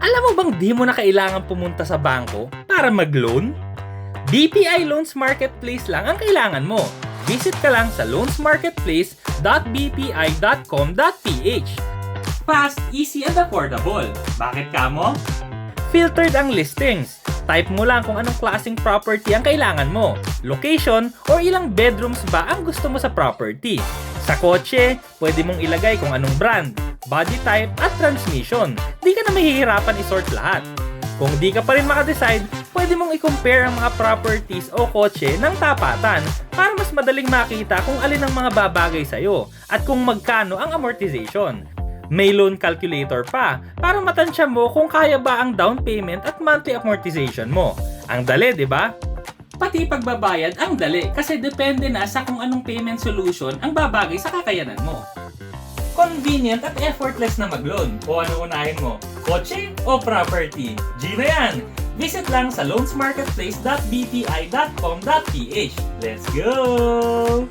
Alam mo bang di mo na kailangan pumunta sa bangko para mag-loan? BPI Loans Marketplace lang ang kailangan mo. Visit ka lang sa loansmarketplace.bpi.com.ph. Fast, easy, and affordable. Bakit kamo? Filtered ang listings. Type mo lang kung anong klaseng property ang kailangan mo, location, or ilang bedrooms ba ang gusto mo sa property. Sa kotse, pwede mong ilagay kung anong brand, body type, at transmission. Di ka na mahihirapan isort lahat. Kung di ka pa rin makadecide, pwede mong i-compare ang mga properties o kotse ng tapatan para mas madaling makita kung alin ang mga babagay sa'yo at kung magkano ang amortization. May loan calculator pa para matansya mo kung kaya ba ang down payment at monthly amortization mo. Ang dali, di ba? Pati pagbabayad ang dali kasi depende na sa kung anong payment solution ang babagay sa kakayanan mo. Convenient at effortless na mag-loan. O ano unahin mo? Kotse o property? G na yan! Visit lang sa loansmarketplace.bpi.com.ph. Let's go!